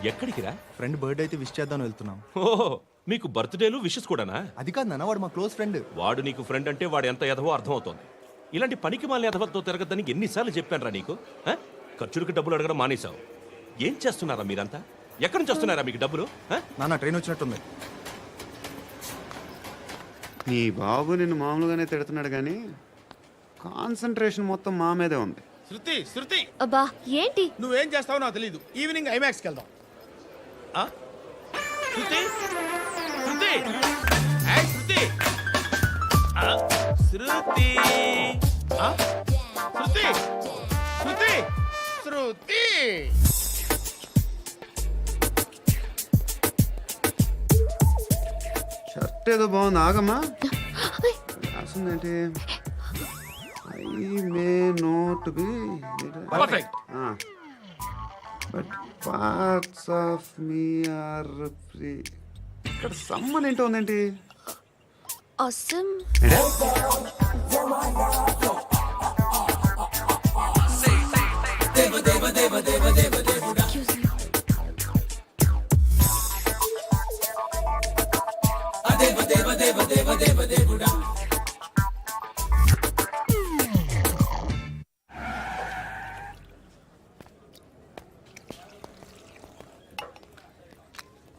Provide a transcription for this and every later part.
ఎక్కడికిరా? Friend birthday అయితే wish చేద్దాం వెళ్తున్నాం. ఓహో, మీకు బర్త్డేలు విషెస్ కూడానా? అది కాదు నాన్న, వాడు మా క్లోజ్ ఫ్రెండ్. వాడు నీకు ఫ్రెండ్ అంటే వాడు ఎంత ఎదవో అర్థమవుతోంది. ఇలాంటి పనికి మాలిన ఎదవతో తిరగద్దని ఎన్నిసార్లు చెప్పానురా నీకు? ఖర్చులకు డబ్బులు అడగడం మానేశావు. ఏం చేస్తున్నారా మీరంతా? ఎక్కడి నుంచి వస్తున్నారా మీకు డబ్బులు? నాన్న ట్రైన్ వచ్చినట్టుంది. నీ బాబు నిన్ను మామూలుగానే తిడుతున్నాడు కానీ కాన్సన్ట్రేషన్ మొత్తం మా మీదే ఉంది. శృతి శృతి, అబ్బా ఏంటి? నువ్వేం చేస్తావో నాకు తెలీదు. ఈవినింగ్ ఐమాక్స్కి వెళ్దాం. శృతి శృతి ఏయ్ శృతి శృతి శృతి శృతి శృతి షర్ట్ ఏదో బాగుంది, ఆగమ్మా. రాసిందేంటి? I may not be perfect. But parts of me are free. ఇక్కడ సమ్మన్ ఏంటో ఉందేంటి? అసమ్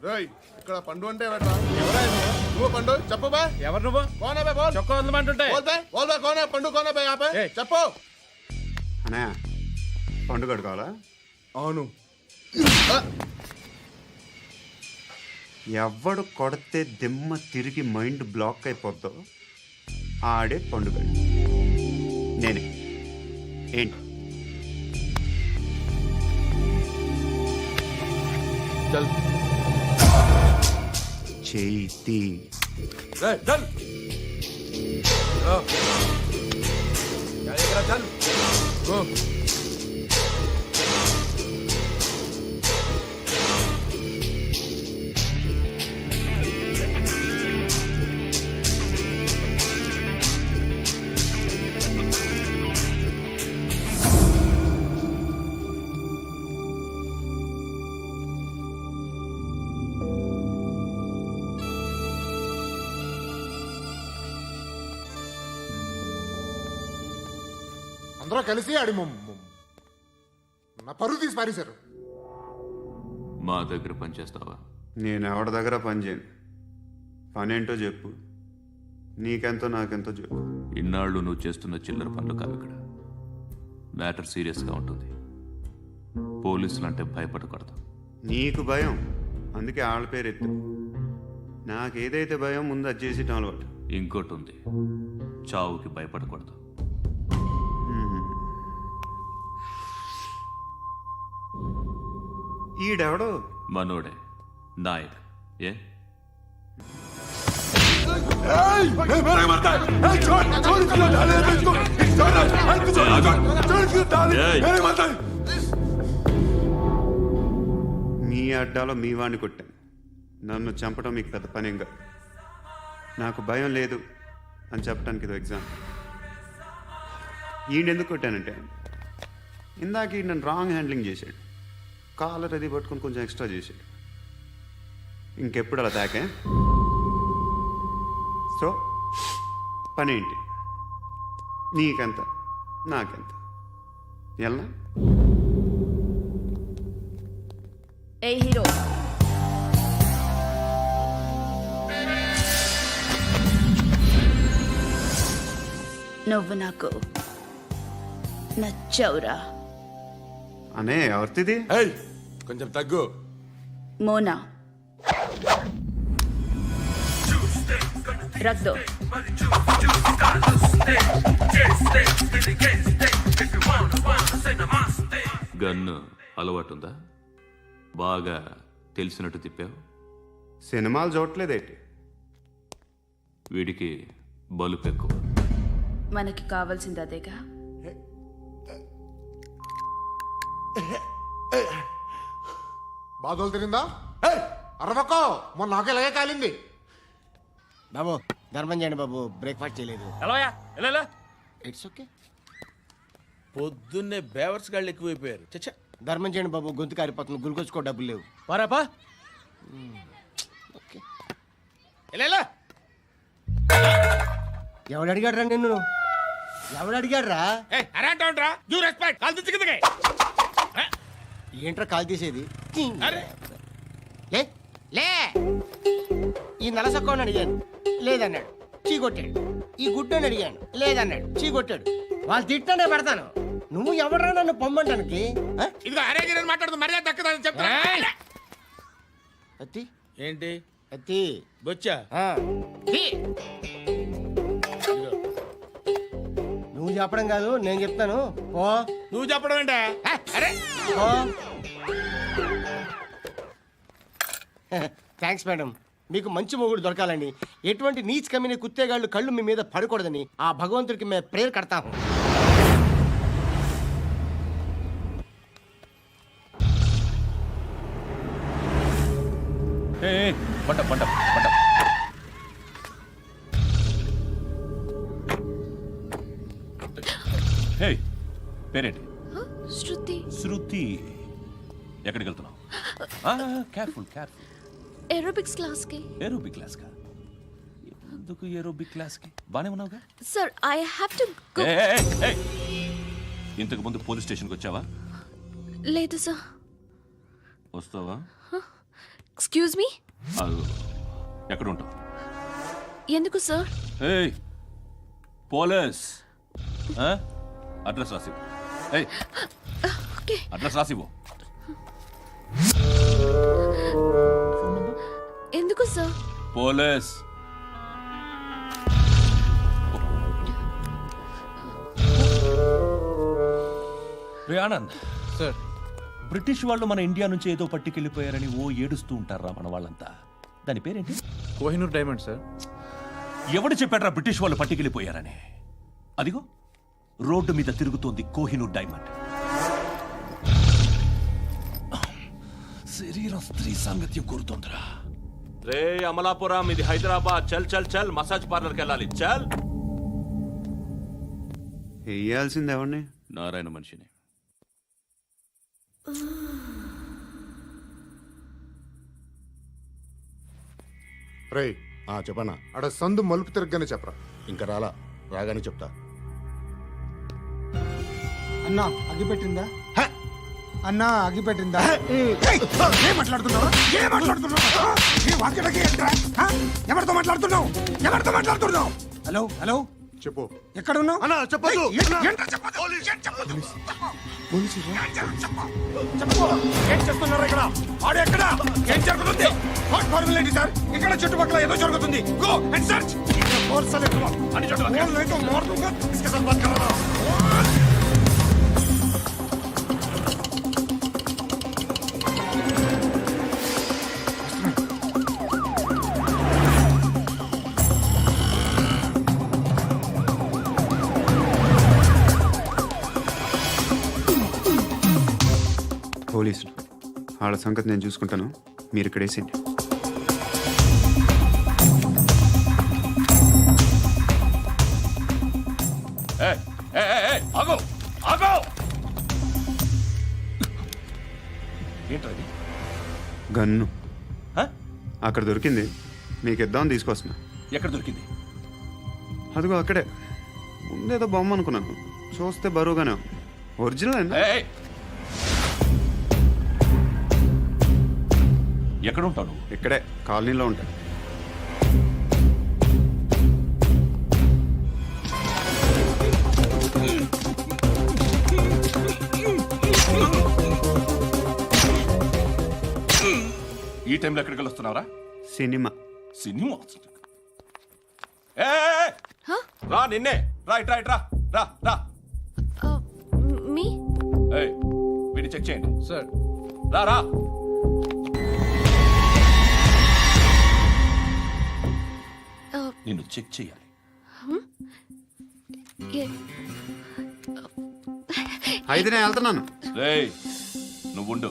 రేయ్, ఇక్కడ పండు అంటే ఎవరా? నువ్వు పండు చెప్పు బా. ఎవరు నువ్వు? కోనా బే బోల్. చొక్కా వదలమంటుంటే బోల్ బే కోనా పండు కోనా బే ఆపే చెప్పు. అనే పండు కడుకోవాలా? అవును. ఎవడు కొడితే దిమ్మ తిరిగి మైండ్ బ్లాక్ అయిపోద్దో ఆడే పండుగ. నేనే. ఏంటి? చేతి అందరూ కలిసి ఆడి నా పరువు తీసి పారేశారు. మా దగ్గర పనిచేస్తావా? నేను ఎవరి దగ్గర పని చేయను. పనేంటో చెప్పు. నీకెంతో నాకెంతో చెప్పు. ఇన్నాళ్ళు నువ్వు చేస్తున్న చిల్లర పనులు కావు ఇక్కడ. మ్యాటర్ సీరియస్గా ఉంటుంది. పోలీసులు అంటే భయపడకూడదు. నీకు భయం, అందుకే ఆళ్ళ పేరు ఎత్తు. నాకేదైతే భయం ముందు అది చేసేటం అలవాటు. ఇంకోటి ఉంది, చావుకి భయపడకూడదు. ఈడెవడో మనోడే నాయక్. ఏ మీ అడ్డాలో మీ వాడిని కొట్టాను. నన్ను చంపడం మీకు పెద్ద పనేం కాదు. నాకు భయం లేదు అని చెప్పడానికి ఇది ఎగ్జాంపుల్. ఈయనెందుకు కొట్టానంటే ఇందాక ఈ నన్ను రాంగ్ హ్యాండ్లింగ్ చేశాడు. కాలర్ అది పట్టుకొని కొంచెం ఎక్స్ట్రా చేశాడు. ఇంకెప్పుడు అలా తాకే. సో పనేంటి? నీకెంత నాకెంత ఎలా? ఏ హీరో, నువ్వు నాకు నచ్చవురా. అనే ఎవరిది? కొంచెం తగ్గు. మోనా రక్ దో. గన్ను అలవాటుందా? బాగా తెలిసినట్టు తిప్పావు. సినిమాలు చూడట్లేదేంటి? వీడికి బలుపు ఎక్కువ. మనకి కావాల్సింది అదేగా. బాధలు తిరిందా? అరవకో, మొన్న నాకు ఇలాగే కాలింది. బాబు ధర్మం చేయండి బాబు, బ్రేక్ఫాస్ట్ చేయలేదు. ఎలా ఇట్స్ ఓకే. పొద్దున్నే బేవర్స్ గాళ్ళు ఎక్కువైపోయారు. చచ్చా, ధర్మం చేయండి బాబు, గొంతు కారిపోతుంది, గురికొచ్చుకో డబ్బులు లేవు. పారాపా ఓకే. ఎలా ఎవడు అడిగాడు రా నిన్ను? ఎవడు అడిగాడు రా? అరే అంటావుంట్రా యూ రెస్పెక్ట్ కాల్ తెచ్చి కిందకి ఏంట్రా కాల్ తీసేది? అరే లే లే. ఈ నలసక్కని అడిగాను, లేదన్నాడు, చీ కొట్టాడు. ఈ గుడ్డని అడిగాను, లేదన్నాడు, చీ కొట్టాడు. వాళ్ళు తిట్టానే పెడతాను. నువ్వు ఎవడరా నన్ను పొమ్మంటానికి? ఆ? ఇదిగో అరే గిరని మాట్లాడుతూ మర్యాద దక్కదని చెప్తా అత్తి ఏంటి అత్తి. బొచ్చా ఆ. తీ. నువ్వు చెప్పడం కాదు, నేను చెప్తాను. ఓ నువ్వు చెప్పడం ఏంటే అరే ఓ. Thanks madam. మీకు మంచి మొగుడు దొరకాలని, ఎటువంటి నీచ్ కమ్మిన కుత్తేగాళ్ళు కళ్ళు మీ మీద పడకూడదని ఆ భగవంతుడికి మేము ప్రేయర్ కడతాము. పంట పంట పంట. హే, పేరేంటి? శృతి. శృతి. ఎక్కడికి వెళ్తున్నావు? Careful careful. ఏరోబిక్స్ క్లాస్ కి. ఏరోబిక్ క్లాస్ కా? ఎందుకు ఏరోబిక్ క్లాస్ కి? బానే ఉన్నావుగా? Sir I have to go. ఇంతకు ముందు పోలీస్ స్టేషన్కి వచ్చావా? లేదు సార్. వస్తావా? Excuse me. ఎక్కడ ఉంటావు? ఎందుకు సార్? ఏయ్, పోలీస్. అడ్రస్ రాసివ్వు. ఏయ్, ఓకే. అడ్రస్ రాసివ్వు. ఎందుకు సార్? పోలీస్. రే ఆనంద్ సార్. బ్రిటిష్ వాళ్ళు మన ఇండియా నుంచి ఏదో పట్టుకెళ్ళిపోయారని ఓ ఏడుస్తూ ఉంటారా మన వాళ్ళంతా? దాని పేరేంటి? Kohinoor diamond sir. ఎవడు చెప్పాడ్రా బ్రిటిష్ వాళ్ళు పట్టుకెళ్ళిపోయారని? అదిగో రోడ్డు మీద తిరుగుతోంది కోహినూర్ డైమండ్. శరీరం స్త్రీ సాంగత్యం కోరుతోందిరా. రే అమలాపురం, ఇది హైదరాబాద్. చల్ చల్ చల్, మసాజ్ పార్లర్కి వెళ్ళాలి. చల్. వేయాల్సింది ఎవరిని? నారాయణ మనిషిని. రే చెప్పనా అడ సందు మలుపు తిరగగానే చెప్పరా. ఇంకా రాగానే చెప్తా. అన్నా అగిపెట్టిందా? అన్నా అగిపెట్టిందా? ఏం మాట్లాడుతున్నావు? ఏం మాట్లాడుతున్నావు? ఈ వాక్యలకి ఏంట్రా? ఎవరితో మాట్లాడుతున్నావు? ఎవరితో మాట్లాడుతున్నావు? హలో హలో, చెప్పు. ఎక్కడ ఉన్నావు? అన్నా చెప్పదు. ఏంట్రా చెప్పదు? ఏం చెప్పదు? చెప్పు. ఏం చేస్తున్నారు ఇక్కడ? వాడు ఎక్కడ? ఏం జరుగుతుంది? వాట్ ఫార్ములేంటి సార్? ఇక్కడ చుట్టుపక్కల ఏదో జరుగుతుంది. Go and search. ఫోర్స్ అలే కమ్ అని చెప్పు. నేను तो मार दूंगा. इसके साथ बात कर रहा हूं. పోలీసులు వాళ్ళ సంగతి నేను చూసుకుంటాను, మీరు ఇక్కడ వేసేయండి. ఆగో ఆగో. ఏంటది? గన్ను అక్కడ దొరికింది, మీకు ఇద్దామని తీసుకొస్తున్నా. ఎక్కడ దొరికింది? అదిగో అక్కడే. ముందేదో బొమ్మ అనుకున్నాను, చూస్తే బరువుగానే ఉంది. ఒరిజినల్ అండి. ఎక్కడ ఉంటావు? ఇక్కడే కాలనీలో ఉంటాయి. ఈ టైంలో ఎక్కడికి వస్తున్నావురా? సినిమా. సినిమా? రా, నిన్నే. రైట్ రైట్ రా రా రా. మీ వీడిని చెక్ చేయండి సార్. రా రా. నిన్ను చెక్ చేయాలి. అయితే నేను వెళ్తున్నాను. రేయ్, నువ్వుండు.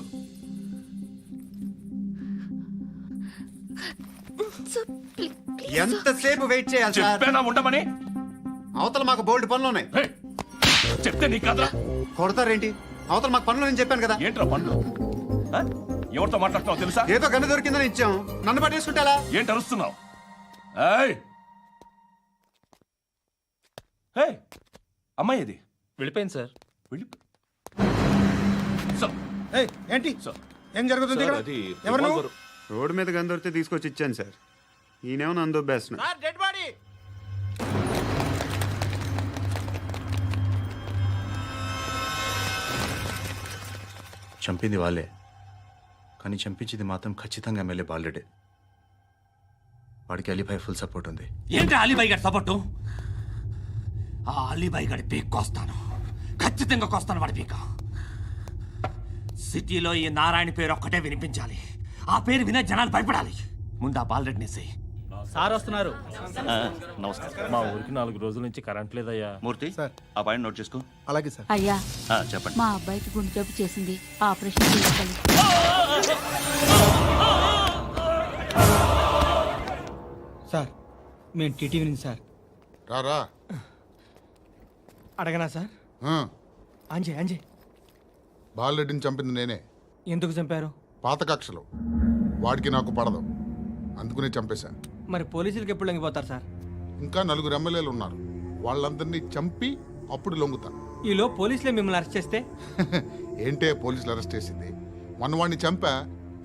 ఎంతసేపు వెయిట్ చేయాలి సార్? చెప్పేనా ఉండమని? అవతల మాకు బోల్డ్ పనులు ఉన్నాయి. చెప్తే నీకు కదరా? కొడతారేంటి? అవతల మాకు పనులు నేను చెప్పాను కదా. ఏంట్రా పండ్లు ఆ? ఎవరితో మాట్లాడుతున్నావు తెలుసా? ఏదో గన్ను దొరికిందని ఇచ్చాం, నన్ను పట్టేసుకుంటా. ఏంటి అరుస్తున్నావు? ఏయ్! ఏయ్! అమ్మాయి ఇది వెళ్ళిపోయింది సార్. వెళ్ళి సార్, ఏయ్, ఏంటి సార్. ఏం జరుగుతుంది ఇక్కడ? అది ఎవరు నువ్వు? రివాల్వర్. రోడ్డు మీద గన్ను దొరికితే తీసుకొచ్చి ఇచ్చాను సార్. ఈయనేమో నన్ను దొబ్బేస్తున్నా. Dead body. చంపింది వాళ్ళే, కానీ చంపించింది మాత్రం ఖచ్చితంగా ఎమ్మెల్యే బాలుడే. వాడికి అలీభాయ్ ఫుల్ సపోర్ట్ ఉంది. ఏంటి అలీబాయి గారి సపోర్టు? ఆ అలీబాయి గారి పీక్ కోస్తాను, ఖచ్చితంగా కోస్తాను వాడి పీక. సిటీలో ఈ నారాయణ పేరు ఒక్కటే వినిపించాలి. ఆ పేరు వినే జనాలు భయపడాలి. ముందు ఆ బాలరెడ్డిని వేసేయ్. సార్ వస్తున్నారు. నమస్కారం. మా ఊరికి 4 రోజుల నుంచి కరెంట్ లేదయ్యా. మూర్తి సార్. ఆ పాయింట్ నోట్ చేసుకో. అలాగే సార్. అయ్యా, చెప్పండి. మా అబ్బాయికి గుండె జబ్బు చేసింది, ఆపరేషన్ చేయాలి. సార్ మేము టీటీవీ నుంచి సార్. రారా. అడగనా సార్? ఆ, అంజే అంజే బాలరెడ్డిని చంపింది నేనే. ఎందుకు చంపారు? పాత కక్షలు. వాడికి నాకు పడదు, అందుకునే చంపేశా. మరి పోలీసులకు ఎప్పుడు లొంగిపోతారు సార్? ఇంకా 4 ఎమ్మెల్యేలు ఉన్నారు, వాళ్ళందరినీ చంపి అప్పుడు లొంగుతా. ఈలో పోలీసులే మిమ్మల్ని అరెస్ట్ చేస్తే? ఏంటే పోలీసులు అరెస్ట్ చేసింది? మొన్న వాడిని చంపా,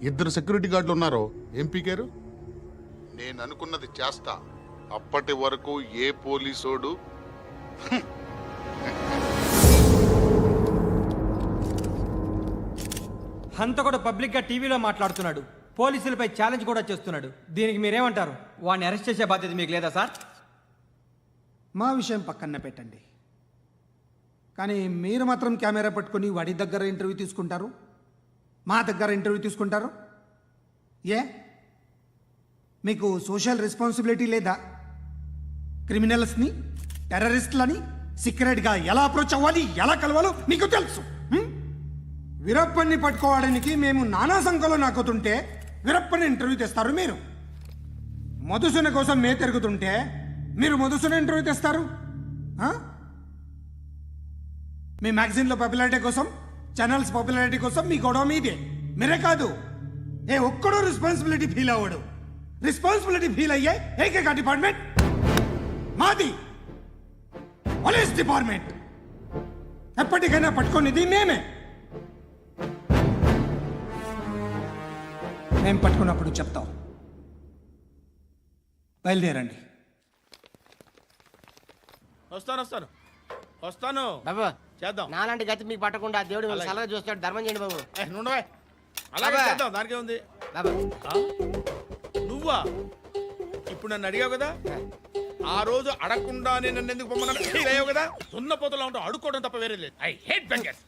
2 సెక్యూరిటీ గార్డులు ఉన్నారు, ఏం పీకారు? నేను అనుకున్నది చేస్తా. అప్పటి వరకు ఏ పోలీసోడు హంతకుడు పబ్లిక్ గా టీవీలో మాట్లాడుతున్నాడు, పోలీసులపై ఛాలెంజ్ కూడా చేస్తున్నాడు. దీనికి మీరేమంటారు? వాడిని అరెస్ట్ చేసే బాధ్యత మీకు లేదా సార్? మా విషయం పక్కన పెట్టండి, కానీ మీరు మాత్రం కెమెరా పట్టుకొని వాడి దగ్గర ఇంటర్వ్యూ తీసుకుంటారు, మా దగ్గర ఇంటర్వ్యూ తీసుకుంటారు. ఏ మీకు సోషల్ రెస్పాన్సిబిలిటీ లేదా? క్రిమినల్స్ని, టెర్రరిస్టులని సీక్రెట్గా ఎలా అప్రోచ్ అవ్వాలి, ఎలా కలవాలో మీకు తెలుసు. వీరప్పన్ని పట్టుకోవడానికి మేము నానా సంఖ్యలో నాకుతుంటే వీరప్పని ఇంటర్వ్యూ తెస్తారు మీరు. మధుసూన కోసం మే తిరుగుతుంటే మీరు మధుసూన ఇంటర్వ్యూ తెస్తారు. మీ మ్యాగజైన్లో పాపులారిటీ కోసం, ఛానల్స్ పాపులారిటీ కోసం మీ గొడవ మీదే. మీరే కాదు, ఏ ఒక్కడో రెస్పాన్సిబిలిటీ ఫీల్ అవ్వడు. రెస్పాన్సిబిలిటీ ఫీల్ అయ్యే ఏకైక డిపార్ట్మెంట్ మాది, పోలీస్ డిపార్ట్మెంట్. ఎప్పటికైనా పట్టుకునేది మేమే. మేము పట్టుకున్నప్పుడు చెప్తాం. బయలుదేరండి. వస్తాను బాబు చేద్దాం. నాలాంటి గతి మీకు పట్టకుండా దేవుడు మిమ్మల్ని సలహా చూస్తాడు. ధర్మం చేయండి బాబు. నుండవే, అలాగే అబ్బా. చేద్దాం, దానికే ఉంది. బాబు నువ్వా ఇప్పుడు నన్ను అడిగావు కదా, ఆ రోజు అడగకుండా నేను నన్ను ఎందుకు పొమ్మన్నా ఫీల్ అయ్యావు కదా. సున్న పోతలో ఉంటావు, అడుక్కోవడం తప్ప వేరే లేదు. I hate bangers.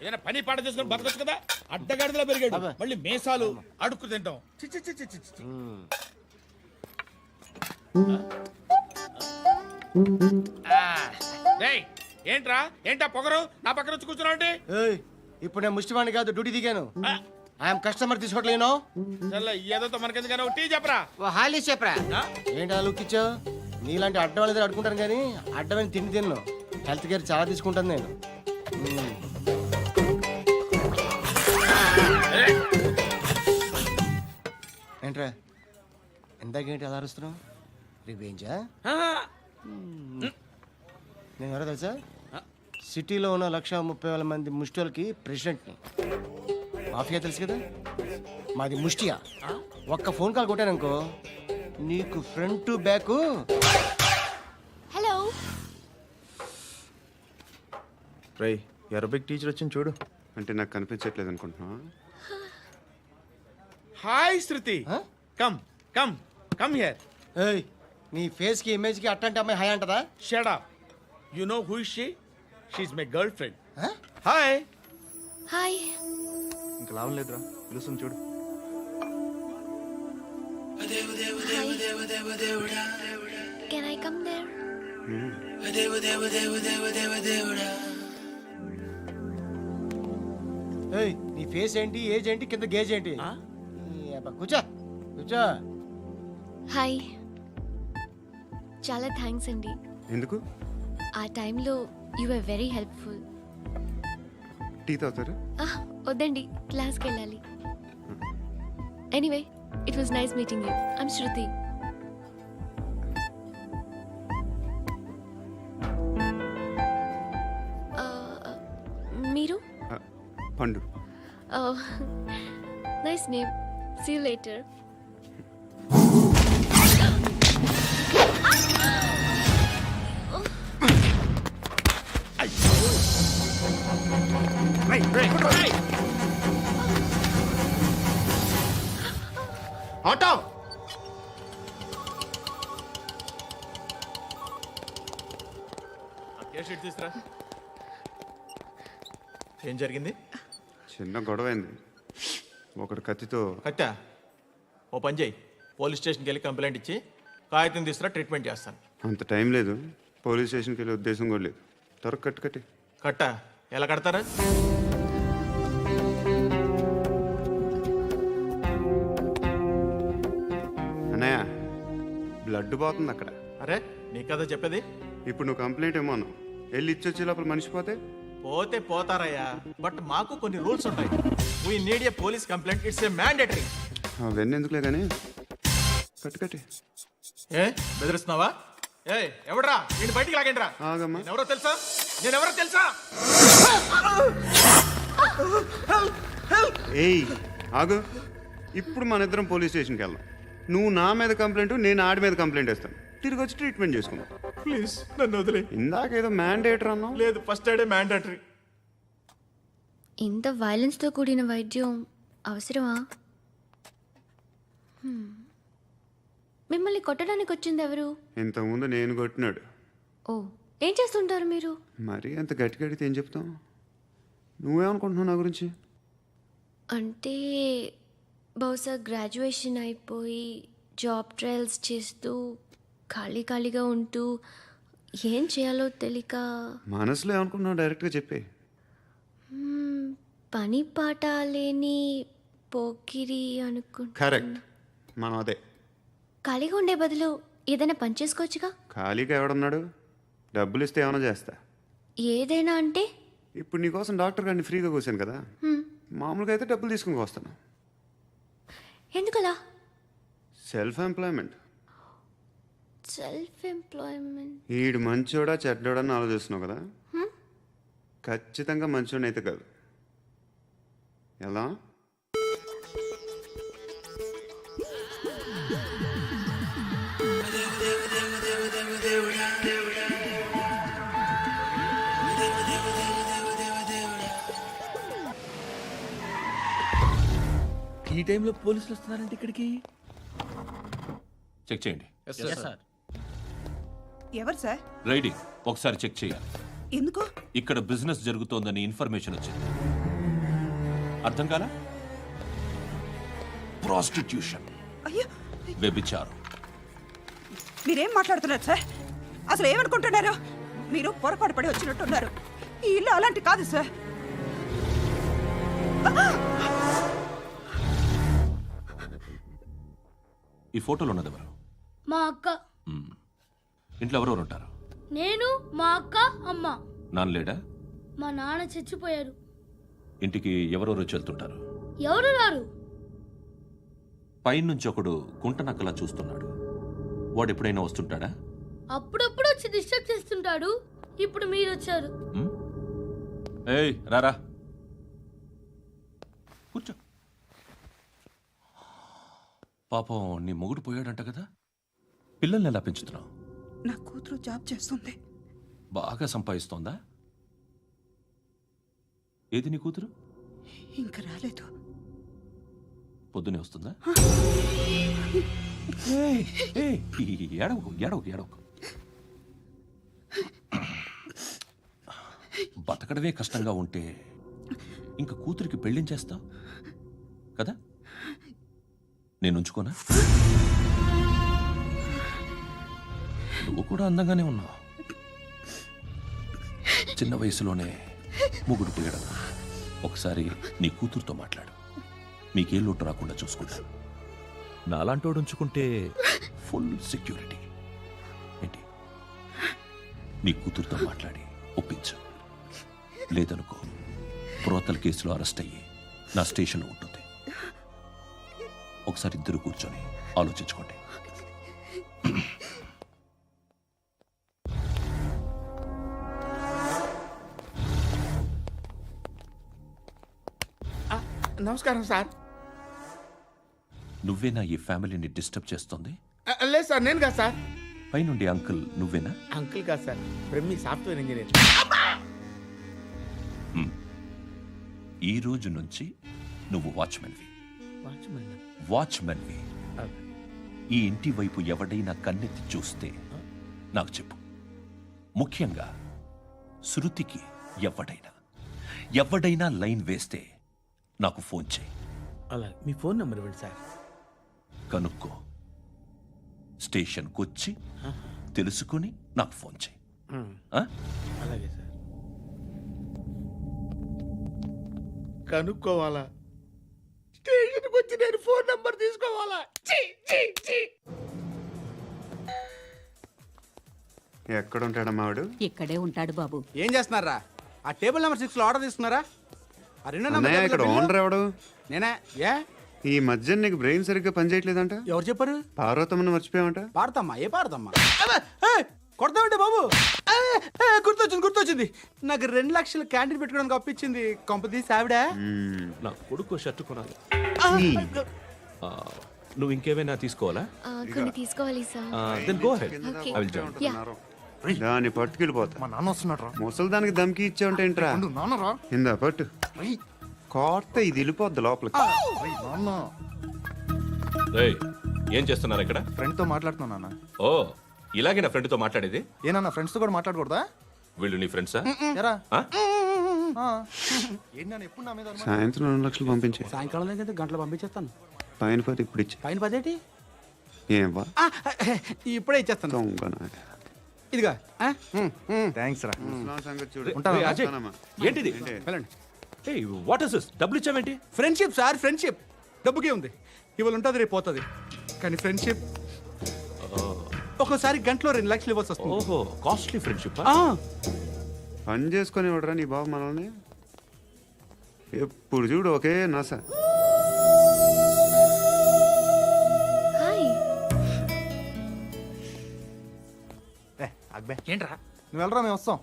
ఏదైనా పని పాట చేసుకుని బతకొచ్చు కదా. అడ్డగాడిదలా పెరిగాడు, అబ్బా. మళ్ళీ మేసాలు అడుక్కు తింటాం. చి చి చి చి చి చి. రేయ్, ఏంట్రా ఏంటా పొగరు నా పక్కన వచ్చి కూర్చున్నావు అంటే? ఏయ్, ఇప్పుడు నేను ముష్టివాణి కాదు, డ్యూటీ దిగాను. ఐఎమ్ కస్టమర్ తీసుకోవట్లేను. చల్ల ఏదో మనకెందుకైనా టీ చెప్పరా. ఓ హాలీస్ చెప్పరా. ఆ? ఏంటి లుక్ ఇచ్చావు? నీలాంటి అడ్డం వాళ్ళ దగ్గర అడుకుంటాను కానీ అడ్డమైన తిండి తిన్ను. హెల్త్ కేర్ చాలా తీసుకుంటాను నేను. ఏంట్రా ఇందాకేంటి అలా అరుస్తున్నావు? రివేంజా? నేను ఎవరో తెలుసా? సిటీలో ఉన్న 130,000 మంది ముష్టిలకి ప్రెసిడెంట్ని. మాఫియా తెలుసు కదా, మాది ముష్టియా. ఒక్క ఫోన్ కాల్ కొట్టాననుకో నీకు ఫ్రంట్ టు బ్యాక్. హలో. రై, అరబిక్ టీచర్ వచ్చింది చూడు. అంటే నాకు కనిపించట్లేదు అనుకుంటున్నా. Hi Shruti, come come come here. ఏయ్, నీ ఫేస్ కి ఇమేజ్ కి అట్టంటే అమ్మాయి హై అంటదా? Shut up. You know who is she? She is my girl friend. Hi. Hi. ఇంకా లాభం లేదురా, పిలుస్తుంది చూడు. Can I come there? ఏయ్, నీ ఫేస్ ఏంటి, ఏజ్ ఏంటి, కింద గేజ్ ఏంటి? ఈ అబ్బా, కూర్చో కూర్చో. హాయ్. చాలా థ్యాంక్స్ అండి. ఎందుకు? ఆ టైంలో you are very helpful. Tea తాగుతారా? వద్దండి, క్లాస్కి వెళ్ళాలి. Anyway, it was nice meeting you. I'm Shruti. మీరు? Pandu. Nice name. See you later. Auto. తీసురా. ఏం జరిగింది? చిన్న గొడవ అయింది. ఒకడు కత్తితో. కట్టా? ఓ పని చేయి, పోలీస్ స్టేషన్కి వెళ్ళి కంప్లైంట్ ఇచ్చి కాగితం తీసుకురా, ట్రీట్మెంట్ చేస్తాను. అంత టైం లేదు. పోలీస్ స్టేషన్కి వెళ్ళే ఉద్దేశం కూడా లేదు. త్వరగా కట్టి. కట్టా? ఎలా కడతారా? అన్నయ్య, బ్లడ్ పోతుంది అక్కడ. అరే నీ కదా చెప్పేది. ఇప్పుడు నువ్వు కంప్లైంట్ ఏమో అన్నావు. వెళ్ళి ఇచ్చొచ్చే లోపల మనిషి పోతే పోతే పోతారయ్యా, బట్ మాకు కొన్ని రూల్స్ ఉంటాయి. We need a police complaint, it's a mandatory. అవన్నీ ఎందుకులే కానీ కట్టి. ఏ బెదిరిస్తున్నావా? ఏ ఎవడ్రా నేను బయటికి లాగండిరా. ఆగమ్మా. నేనెవరో తెలుసా? ఏయ్ ఆగు. ఇప్పుడు మన ఇద్దరం పోలీస్ స్టేషన్కి వెళ్దాం. నువ్వు నా మీద కంప్లైంట్, నేను ఆడి మీద కంప్లైంట్ వేస్తాను. తిరిగి వచ్చి ట్రీట్మెంట్ చేసుకుందాం. ప్లీజ్ నన్ను వదిలే. ఇందాకేదో మ్యాండేటర్ అన్నావు. లేదు, ఫస్ట్ ఎయిడే మ్యాండేటరీ. ఇంత వైలెన్స్తో కూడిన వైద్యం అవసరమా? మిమ్మల్ని కొట్టడానికి వచ్చింది ఎవరు? ఇంతకుముందు నేను కొట్టినాడు. ఓ, ఏం చేస్తుంటారు మీరు? మరి అంత గట్టిగా అడిగితే ఏం చెప్తావు? నువ్వేమనుకుంటున్నావు నా గురించి? అంటే బహుశా గ్రాడ్యుయేషన్ అయిపోయి జాబ్ ట్రయల్స్ చేస్తూ ఖాళీగా ఉంటూ ఏం చేయాలో తెలియక. మనసులో ఏమనుకుంటున్నావు డైరెక్ట్గా చెప్పే. పని పాట లేని పోకిరి అనుకుంటా. కరెక్ట్, మనం అదే. ఖాళీగా ఉండే బదులు ఏదైనా పని చేసుకోవచ్చుగా. ఖాళీగా ఎవడున్నాడు? డబ్బులు ఇస్తే ఏమైనా చేస్తా. ఏదైనా అంటే? ఇప్పుడు నీకోసం డాక్టర్ గారిని ఫ్రీగా కూర్చాను కదా. మామూలుగా అయితే డబ్బులు తీసుకుని వస్తాను. ఎందుకలా? Self employment. ఈడు మంచోడా చెడ్డోడా అని ఆలోచిస్తున్నావు కదా. ఖచ్చితంగా మంచోడని అయితే కాదు. ఎలా? ఈ టైంలో పోలీసులు వస్తున్నారంటే ఇక్కడికి. చెక్ చేయండి. ఎవరు సార్? రైడింగ్ ఒకసారి చెక్ చేయాలి. ఎందుకు? ఇక్కడ బిజినెస్ జరుగుతోందని ఇన్ఫర్మేషన్ వచ్చింది. అర్థం కాలా? ప్రాస్టిట్యూషన్, అయ్యో, వ్యభిచారం. మీరేం మాట్లాడుతున్నారు సార్? అసలు ఏమనుకుంటున్నారు? మీరు పొరపాటు పడి వచ్చినట్టున్నారు. ఈ ఇల్లు అలాంటి కాదు సార్. ఈ ఫోటోలో ఉన్నది ఎవరు? మా అక్క. ఇంట్లో ఎవరెవరు ఉంటారు? నేను, మా అక్క, అమ్మ. నాన్న లేడా? మా నాన్న చచ్చిపోయారు. ఇంటికి ఎవరెవరు వచ్చి వెళ్తుంటారు? ఎవరు రారు. పైనుంచి ఒకడు గుంటనక్కలా చూస్తున్నాడు. వాడు ఎప్పుడైనా వస్తుంటాడా? అప్పుడప్పుడు వచ్చి డిస్టర్బ్ చేస్తుంటాడు. ఇప్పుడు మీరు వచ్చారు. ఏయ్ రారా, కూర్చో. పాపం నీ మొగుడు పోయాడంట కదా, పిల్లల్ని ఎలా పెంచుతున్నావు? నా కూతురు జాబ్ చేస్తుంది. బాగా సంపాదిస్తోందా? ఏది నీ కూతురు? ఇంకా రాలేదు. పొద్దునే వస్తుందా? ఏడవకు. బతకడమే కష్టంగా ఉంటే ఇంకా కూతురికి పెళ్ళించేస్తావు కదా? నేను ఉంచుకోనా? నువ్వు కూడా అందంగానే ఉన్నావు. చిన్న వయసులోనే మొగుడు పోయడం. ఒకసారి నీ కూతురుతో మాట్లాడు. మీకే లోటు రాకుండా చూసుకుంటాను. నాలాంటోడు ఉంచుకుంటే ఫుల్ సెక్యూరిటీ. ఏంటి నీ కూతురుతో మాట్లాడి ఒప్పించు. లేదనుకో ప్రోతల కేసులో అరెస్ట్ అయ్యి నా స్టేషన్లో ఉంటుంది. ఒకసారి ఇద్దరు కూర్చొని ఆలోచించుకోండి. నమస్కారం సార్. నువ్వేనా ఈ ఫ్యామిలీని డిస్టర్బ్ చేస్తుంది? లేదు సార్, నేను కాదు సార్. పైనుండి అంకుల్ నువ్వేనా? అంకుల్ కాదు సార్, బ్రహ్మి సాఫ్ట్వేర్ ఇంజనీర్. ఈ రోజు నుంచి నువ్వు వాచ్మెన్వి. వాచ్మెన్. వాచ్మెన్వి. ఈ ఇంటి వైపు ఎవడైనా కన్నెత్తి చూస్తే నాకు చెప్పు. ముఖ్యంగా శృతికి ఎవడైనా లైన్ వేస్తే నాకు ఫోన్ చేయి. అలా మీ ఫోన్ నెంబర్ ఇవ్వండి సార్. కనుక్కో, స్టేషన్కి వచ్చి తెలుసుకుని నాకు ఫోన్ చేయి. ఆ? అలాగే సార్. కనుక్కోవాలా? స్టేషన్కి వచ్చి నేను ఫోన్ నంబర్ తీసుకోవాలా? ఛీ, ఛీ, ఛీ. ఎక్కడ ఉంటాడమ్మా వాడు? ఇక్కడే ఉంటాడు బాబు. ఏం చేస్తున్నారా? ఆ టేబుల్ నెంబర్ 6 లో ఆర్డర్ తీసుకున్నారా? ఆ రెండో అన్నయ్య, ఇక్కడ ఓనర్ ఎవడు? నేనే. ఏ ఈ మధ్య నీకు బ్రెయిన్ సరిగ్గా పనిచేయట్లేదంట. ఎవరు చెప్పారు? పార్వతమ్మను మర్చిపోయామంట. పాడతామ్మా? ఏ పాడతామ్మా? కొడతామంటే బాబు. గుర్తొచ్చింది. నాకు 2 లక్షలు క్యాంటీన్ పెట్టుకోవడానికి అప్పించింది కొంపదీసి ఆవిడ. నా కొడుకు షర్ట్ కొనాలి. నువ్వు ఇంకేమైనా తీసుకోవాలా? కొన్ని తీసుకోవాలి sir. Then go ahead. Okay. I will join. దాన్ని పట్టుకెళ్ళిపోతా. మా నాన్న వస్తున్నాడు రా. ముసలి దానికి దమ్కి ఇచ్చావంటే ఏంట్రా? నాన్న రా. ఇందా పట్టు. కోర్త ఇది వెళ్ళిపోద్ది లోపలికి. నాన్న రేయ్, ఏం చేస్తున్నారు ఇక్కడ? ఫ్రెండ్ తో మాట్లాడుతున్నా నాన్న. ఓ, ఇలాగే నా ఫ్రెండ్తో మాట్లాడేది? ఏనా ఫ్రెండ్స్ తో కూడా మాట్లాడకూడదా? వీళ్ళు నీ ఫ్రెండ్సా? ఎరా ఆ? ఏంటి నాన్న ఎప్పుడు నా మీద అనుమానం? సాయంత్రం 2 లక్షలు పంపించే. సాయంకాలం దగ్గర గంటలు పంపించేస్తాను. పైన 10 ఇప్పుడు ఇచ్చే. పైన 10 ఏంటి? ఏం వా ఇప్పుడే ఇచ్చేస్తాను. దొంగనా. ఇదిగా థ్యాంక్స్ రా. ముసలాం సంగతి చూడు. రేయ్, అజయ్, వస్తానమ్మా. ఏంటిది? వెళ్ళండి. ఏయ్, వాట్ ఇస్ దిస్? డబ్బులు ఇచ్చావేంటి? Friendship sir, friendship. డబ్బుకే ఉంది. ఇవాళ ఉంటుంది, రేపు పోతుంది. కానీ ఫ్రెండ్షిప్ ఒక్కోసారి గంటలో 2 లక్షలు ఇవ్వాల్సి వస్తుంది. ఓహో, కాస్ట్లీ ఫ్రెండ్షిప్. పని చేసుకొని ఇవ్వడరా నీ బాబు మనల్ని? ఎప్పుడు చూడు ఒకే నస. హాయ్. అక్బే ఏంట్రా? నువ్వు వెళ్ళరా, మేము వస్తాం.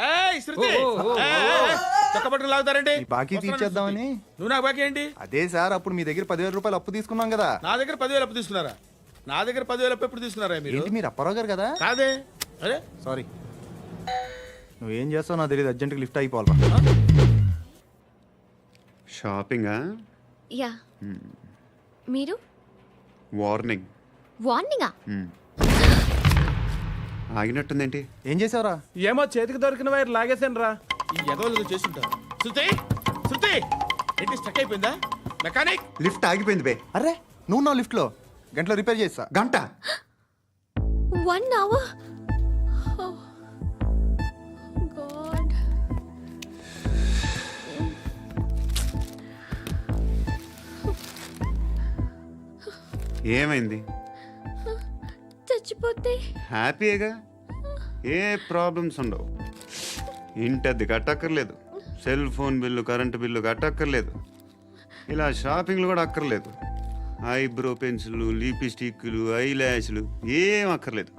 ఏయ్, శృతి. ఏయ్, చొక్క బట్టలు లాగుతారండి? ఈ బాకీ తీర్చేద్దామని. నువ్వు నాకు బాకీ ఏంటి? అదే సార్, అప్పుడు మీ దగ్గర 10,000 రూపాయలు అప్పు తీసుకున్నాం కదా. నా దగ్గర 10,000 అప్పు తీసుకున్నారా? నా దగ్గర 10,000 అప్పు ఎప్పుడు తీసుకున్నారా మీరు? ఏంటి మీరు అప్పారావు గారు కదా? కాదే. అరే సారీ. నువ్వేం చేస్తావు నాకు తెలియదు, అర్జెంట్గా లిఫ్ట్ అయిపోవాలి. షాపింగా? యా. మీరు? వార్నింగ్. వార్నింగా? ఆగినట్టుందేంటి? ఏం చేసావురా? ఏమో చేతికి దొరికిన వైర్ లాగేసాను రా. ఈ ఎగవలు చేస్తుంటారు. శృతి, శృతి, ఏంటి స్టక్ అయిపోయిందా? మెకానిక్. లిఫ్ట్ ఆగిపోయింది బే. అరే నువ్వు నా లిఫ్ట్లో గంటలో రిపేర్ చేస్తా. గంట? 1 hour? Oh. God. ఏమైంది? చచ్చిపోతే? హ్యాపీగా, ఏ ప్రాబ్లమ్స్ ఉండవు. ఇంటద్ది కట్టక్కర్లేదు, cell phone bill, current bill కట్టక్కర్లేదు, ఇలా షాపింగ్లు కూడా అక్కర్లేదు. ఐబ్రో పెన్సిల్, లిప్స్టిక్లు, ఐ ల్యాష్లు ఏం అక్కర్లేదు.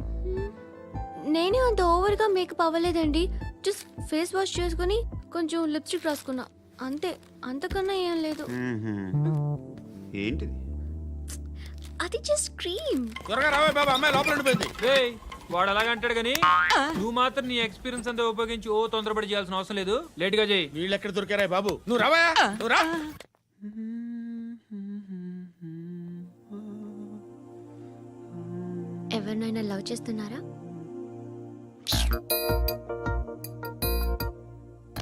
నేనే అంత ఓవర్గా మేకప్ అవ్వలేదండి. జస్ట్ ఫేస్ వాష్ చేసుకుని కొంచెం లిప్స్టిక్ రాసుకున్నా అంతే. అంతకన్నా ఏం లేదు. ఏంటిది? అది జస్ట్ క్రీమ్. త్వరగా రావే బాబా, అమ్మాయి లోపల ఉండిపోయింది. వాడు అలాగంటాడు కానీ నువ్వు మాత్రం నీ ఎక్స్పీరియన్స్ అంతా ఉపయోగించి తొందరపడి చేయాల్సిన అవసరం లేదు. లేట్ గా చేయి. వీళ్ళు ఎక్కడ దొరికారా బాబు? నువ్వు రావా, నువ్వు రా. ఎవరినైనా లవ్ చేస్తున్నారా?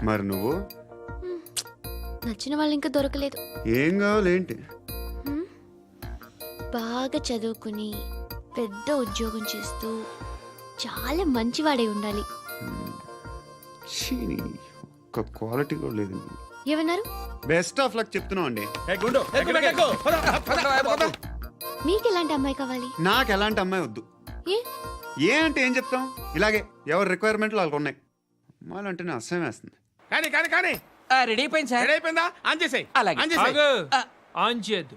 మరి నువ్వు? నచ్చిన వాళ్ళు ఇంకా దొరకలేదు. ఏం కావాలేంటి? బాగా చదువుకుని పెద్ద ఉద్యోగం చేస్తూ చాలా మంచివాడే ఉండాలి. ఒక్క క్వాలిటీ కూడా లేదు. ఏమన్నారు? బెస్ట్ ఆఫ్ లక్ చెప్తున్నావు అండి. గుండు, ఎక్కు, ఎక్కు. పద, పద, పద. మీకు ఎలాంటి అమ్మాయి కావాలి? నాకు ఎలాంటి అమ్మాయి వద్దు. ఏ? ఏ అంటే ఏం చెప్తాం, ఇలాగే ఎవరి రిక్వైర్మెంట్లు వాళ్ళకు ఉన్నాయి. అమ్మాయిలు అంటేనే అసహ్యం వేస్తుంది. కానీ కానీ కానీ రెడీ అయిపోయింది సార్. రెడీ అయిపోయిందా? ఆన్ చేసేయ్. అలాగే. ఆన్ చేసేయ్. ఆన్ చేయద్దు.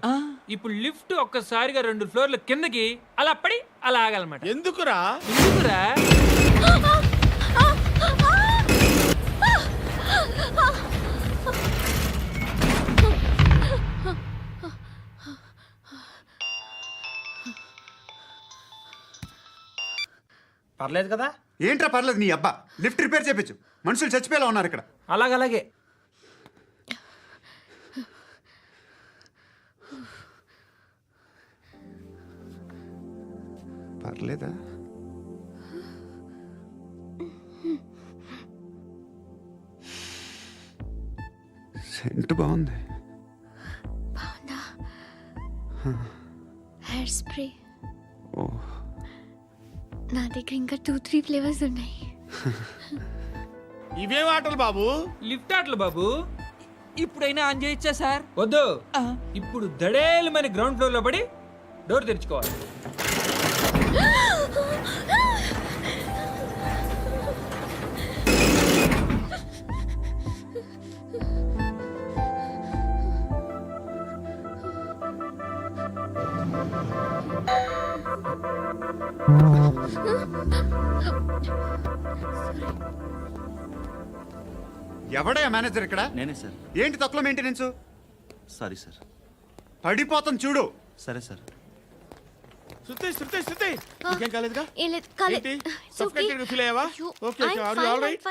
ఇప్పుడు లిఫ్ట్ ఒక్కసారిగా 2 ఫ్లోర్ల కిందకి అలా పడి అలా ఆగాలన్నమాట. ఎందుకురా? ఎందుకురా? పర్లేదు కదా? ఏంట్రా పర్లేదు నీ అబ్బా, లిఫ్ట్ రిపేర్ చేయించు. మనుషులు చచ్చిపోయేలా ఉన్నారు ఇక్కడ. అలాగే. పర్లేదా? సెంట్ బాగుంది. బాగుందా? Hair spray. ఓ, నా దగ్గర ఇంకా 2-3 ఫ్లేవర్స్ ఉన్నాయి. ఇవేం ఆటలు బాబు? లిఫ్ట్ ఆటలు బాబు. ఇప్పుడైనా ఆన్ చేయొచ్చా సార్? వద్దు. ఇప్పుడు దడేలమైన గ్రౌండ్ ఫ్లోర్ లో పడి డోర్ తెరుచుకోవాలి. ఎవడయ్యా మేనేజర్ ఇక్కడ? నేనే సార్. ఏంటి తక్కువ మెయింటెనెన్స్? Sorry sir. పడిపోతాం చూడు. సరే సార్. శృతి ఇంకేం కాలేదుగా? ఏం లేదు, కాలేదు. ఏంటి? Suffocated గా feel అయ్యావా? Okay, are you all right?